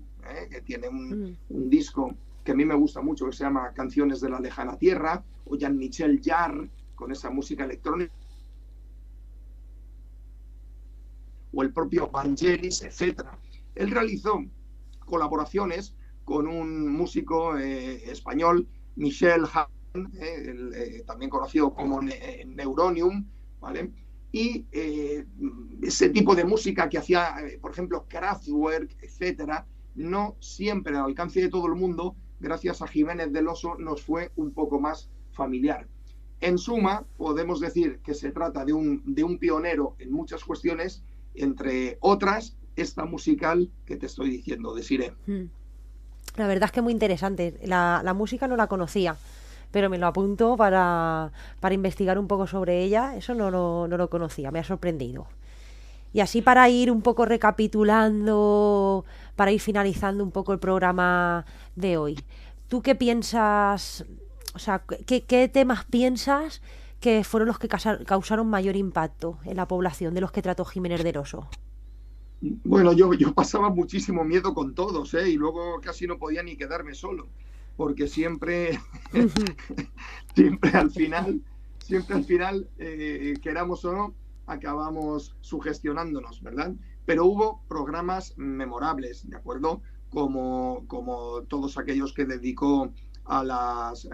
Speaker 2: que tiene un disco que a mí me gusta mucho, que se llama Canciones de la Lejana Tierra, o Jean-Michel Jarre, con esa música electrónica, o el propio Vangelis, etc. Él realizó colaboraciones con un músico español, Michel Hahn, también conocido como Neuronium, ¿vale? Y ese tipo de música que hacía, por ejemplo, Kraftwerk, etcétera, no siempre al alcance de todo el mundo, gracias a Jiménez del Oso, nos fue un poco más familiar. En suma, podemos decir que se trata de un pionero en muchas cuestiones, entre otras, esta musical que te estoy diciendo, Desiree.
Speaker 1: La verdad es que es muy interesante. La música no la conocía, pero me lo apunto para investigar un poco sobre ella. Eso no lo conocía, me ha sorprendido. Y así para ir un poco recapitulando, para ir finalizando un poco el programa de hoy. ¿Tú qué piensas, o sea, qué temas piensas que fueron los que causaron mayor impacto en la población de los que trató Jiménez del Oso?
Speaker 2: Bueno, yo pasaba muchísimo miedo con todos, y luego casi no podía ni quedarme solo, porque siempre al final, queramos o no, acabamos sugestionándonos, ¿verdad? Pero hubo programas memorables, ¿de acuerdo? Como todos aquellos que dedicó a las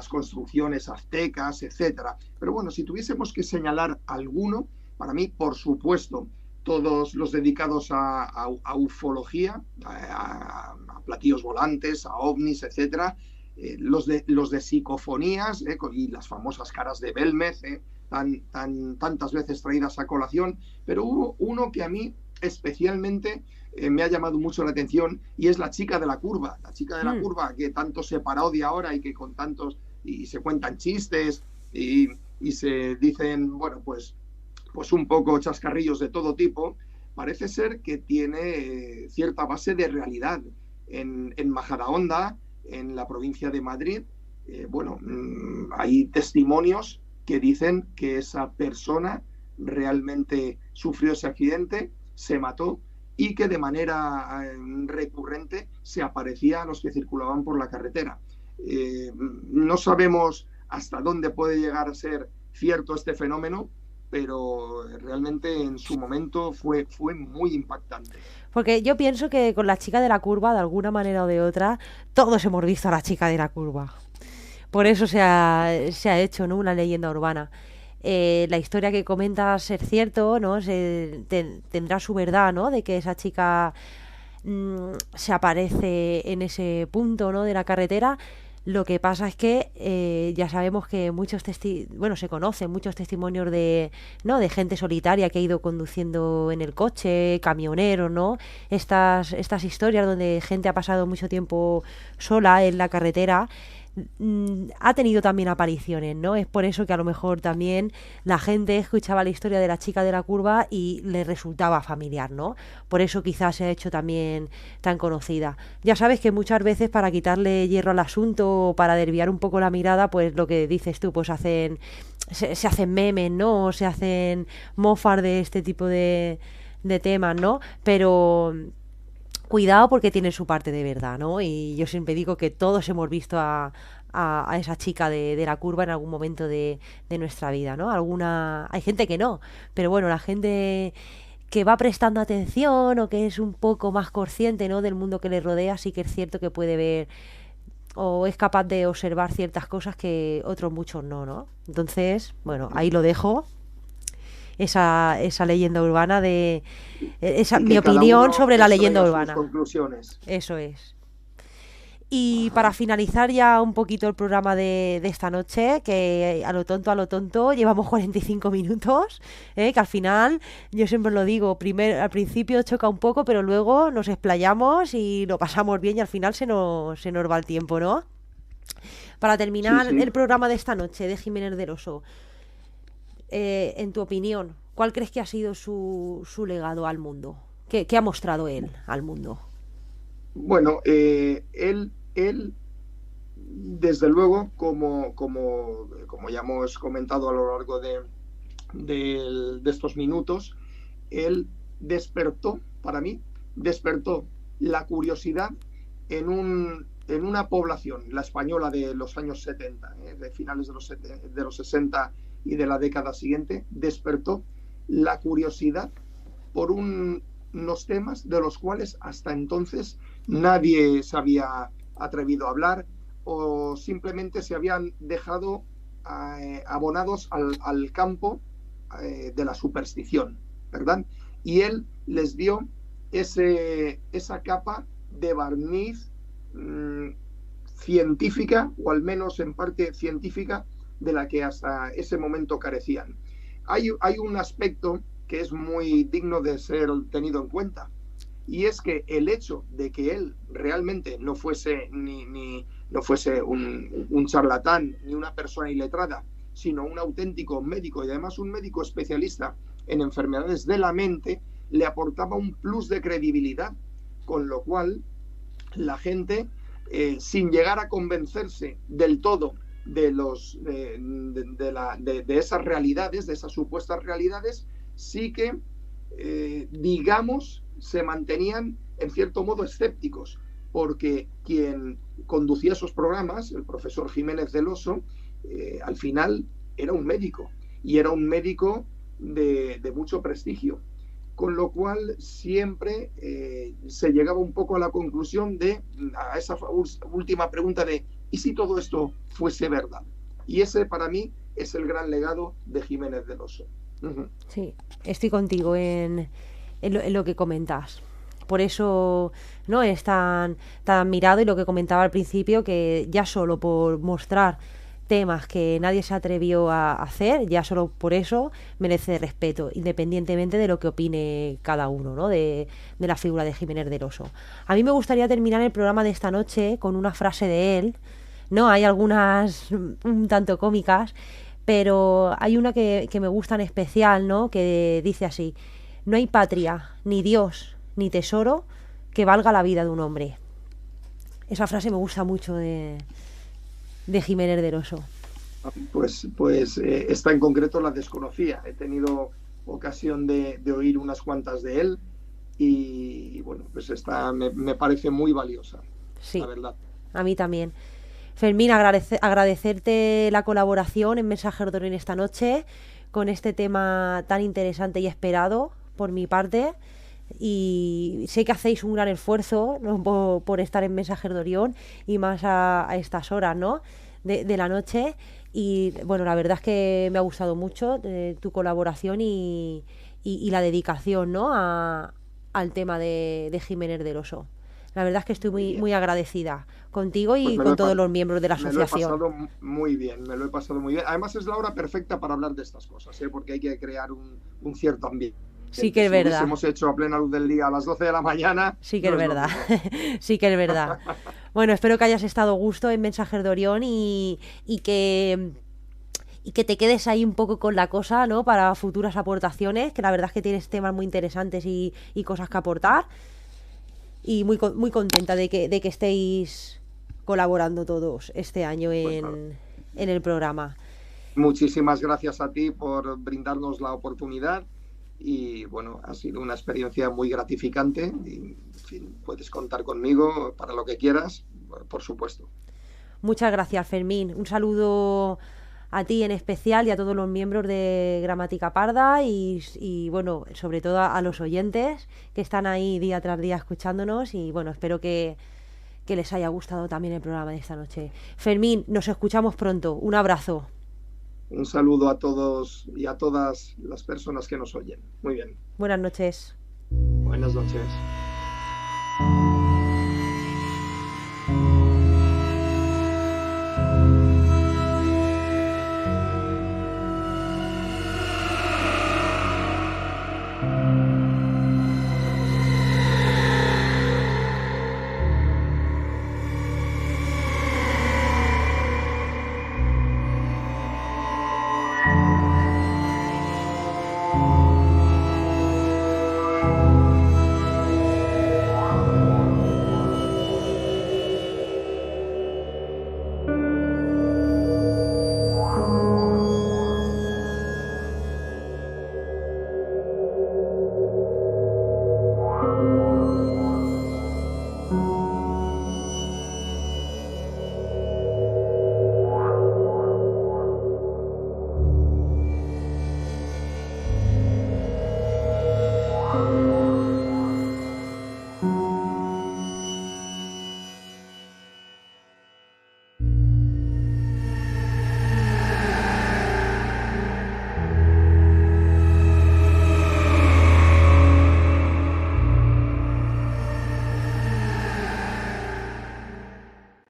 Speaker 2: construcciones aztecas, etcétera. Pero bueno, si tuviésemos que señalar alguno, para mí, por supuesto, todos los dedicados a ufología, a platillos volantes, a ovnis, etcétera, los de psicofonías, y las famosas caras de Belmez, tantas veces traídas a colación, pero hubo uno que a mí especialmente me ha llamado mucho la atención, y es la chica de la curva, curva que tanto se parodia ahora y que con tantos, y se cuentan chistes y se dicen, bueno, pues un poco chascarrillos de todo tipo. Parece ser que tiene cierta base de realidad. En Majadahonda, en la provincia de Madrid, hay testimonios que dicen que esa persona realmente sufrió ese accidente, se mató, y que de manera recurrente se aparecía a los que circulaban por la carretera. No sabemos hasta dónde puede llegar a ser cierto este fenómeno, pero realmente en su momento fue muy impactante.
Speaker 1: Porque yo pienso que con la chica de la curva, de alguna manera o de otra, todos hemos visto a la chica de la curva. Por eso se ha hecho, ¿no?, una leyenda urbana. La historia que comentas es cierto, ¿no? Tendrá su verdad, ¿no?, de que esa chica se aparece en ese punto, ¿no?, de la carretera. Lo que pasa es que ya sabemos que se conocen muchos testimonios de gente solitaria que ha ido conduciendo en el coche, camioneros, ¿no? Estas historias donde gente ha pasado mucho tiempo sola en la carretera, ha tenido también apariciones, ¿no? Es por eso que a lo mejor también la gente escuchaba la historia de la chica de la curva y le resultaba familiar, ¿no? Por eso quizás se ha hecho también tan conocida. Ya sabes que muchas veces para quitarle hierro al asunto o para desviar un poco la mirada, pues lo que dices tú, pues se hacen memes, ¿no? O se hacen mofas de este tipo de temas, ¿no? Pero cuidado porque tiene su parte de verdad, ¿no? Y yo siempre digo que todos hemos visto a esa chica de la curva en algún momento de nuestra vida, ¿no? Hay gente que no, pero bueno, la gente que va prestando atención o que es un poco más consciente, ¿no? Del mundo que le rodea, sí que es cierto que puede ver o es capaz de observar ciertas cosas que otros muchos no, ¿no? Entonces, bueno, ahí lo dejo. Esa leyenda urbana
Speaker 2: Y
Speaker 1: mi
Speaker 2: que cada
Speaker 1: opinión
Speaker 2: uno
Speaker 1: sobre la leyenda
Speaker 2: extraiga sus
Speaker 1: urbana.
Speaker 2: conclusiones.
Speaker 1: Eso es. Y
Speaker 2: Ajá.
Speaker 1: para finalizar ya un poquito el programa de esta noche, que a lo tonto, llevamos 45 minutos, que al final, yo siempre lo digo, al principio choca un poco, pero luego nos explayamos y lo pasamos bien y al final se nos va el tiempo, ¿no? Para
Speaker 2: Sí,
Speaker 1: terminar
Speaker 2: sí.
Speaker 1: el programa de esta noche de Jiménez del Oso, en tu opinión, ¿cuál crees que ha sido su legado al mundo? ¿Qué ha mostrado él al mundo?
Speaker 2: Bueno, él, desde luego, como ya hemos comentado a lo largo de estos minutos, él despertó, para mí, despertó la curiosidad en una población, la española de los años 70, de finales de los 60 y de la década siguiente, despertó la curiosidad por unos temas de los cuales hasta entonces nadie se había atrevido a hablar o simplemente se habían dejado abonados al campo de la superstición, ¿verdad? Y él les dio esa capa de barniz científica, o al menos en parte científica, de la que hasta ese momento carecían. Hay un aspecto que es muy digno de ser tenido en cuenta, y es que el hecho de que él realmente no fuese no fuese un charlatán ni una persona iletrada, sino un auténtico médico y además un médico especialista en enfermedades de la mente, le aportaba un plus de credibilidad, con lo cual la gente, sin llegar a convencerse del todo de esas realidades, de esas supuestas realidades, sí que, digamos, se mantenían en cierto modo escépticos, porque quien conducía esos programas, el profesor Jiménez del Oso, al final era un médico, y era un médico de mucho prestigio, con lo cual siempre se llegaba un poco a la conclusión a esa última pregunta de ¿y si todo esto fuese verdad? Y ese para mí es el gran legado de Jiménez del Oso. Uh-huh.
Speaker 1: Sí, estoy contigo en lo que comentas. Por eso no es tan admirado, y lo que comentaba al principio, que ya solo por mostrar temas que nadie se atrevió a hacer, ya solo por eso merece respeto, independientemente de lo que opine cada uno, ¿no? de la figura de Jiménez del Oso. A mí me gustaría terminar el programa de esta noche con una frase de él, ¿no? Hay algunas un tanto cómicas, pero hay una que me gusta en especial, ¿no? Que dice así: no hay patria, ni Dios, ni tesoro que valga la vida de un hombre. Esa frase me gusta mucho de Jiménez del Oso.
Speaker 2: Pues esta en concreto la desconocía. He tenido ocasión de oír unas cuantas de él y bueno, pues esta me parece muy valiosa,
Speaker 1: Sí,
Speaker 2: la verdad.
Speaker 1: a mí también. Fermín, agradecerte la colaboración en Mensajeros de Orión esta noche con este tema tan interesante y esperado por mi parte. Y sé que hacéis un gran esfuerzo, ¿no? por estar en Mensajeros de Orión y más a estas horas, ¿no? de la noche. Y bueno, la verdad es que me ha gustado mucho tu colaboración y la dedicación, ¿no? al tema de Jiménez del Oso. La verdad es que estoy
Speaker 2: Muy
Speaker 1: muy,
Speaker 2: bien.
Speaker 1: muy agradecida contigo
Speaker 2: Pues
Speaker 1: y con todos los miembros de la
Speaker 2: me lo he
Speaker 1: asociación.
Speaker 2: pasado muy bien, me lo he pasado muy bien. Además es la hora perfecta para hablar de estas cosas, ¿eh? Porque hay que crear un cierto ambiente.
Speaker 1: Sí que es
Speaker 2: Si
Speaker 1: verdad.
Speaker 2: hubiésemos hecho a plena luz del día a las 12 de la mañana,
Speaker 1: Sí que
Speaker 2: no
Speaker 1: es
Speaker 2: es lo
Speaker 1: verdad.
Speaker 2: mismo.
Speaker 1: Sí que es verdad. Bueno, espero que hayas estado a gusto en Mensajes de Orión y que y que te quedes ahí un poco con la cosa, ¿no? Para futuras aportaciones, que la verdad es que tienes temas muy interesantes y cosas que aportar. Y muy contenta de que estéis colaborando todos este año
Speaker 2: Pues nada.
Speaker 1: en el programa.
Speaker 2: Muchísimas gracias a ti por brindarnos la oportunidad y bueno, ha sido una experiencia muy gratificante y en fin, puedes contar conmigo para lo que quieras, por supuesto.
Speaker 1: Muchas gracias, Fermín. Un saludo a ti en especial y a todos los miembros de Gramática Parda y bueno, sobre todo a los oyentes que están ahí día tras día escuchándonos y bueno, espero que les haya gustado también el programa de esta noche. Fermín, nos escuchamos pronto. Un abrazo.
Speaker 2: Un saludo a todos y a todas las personas que nos oyen. Muy bien.
Speaker 1: Buenas noches.
Speaker 2: Buenas noches.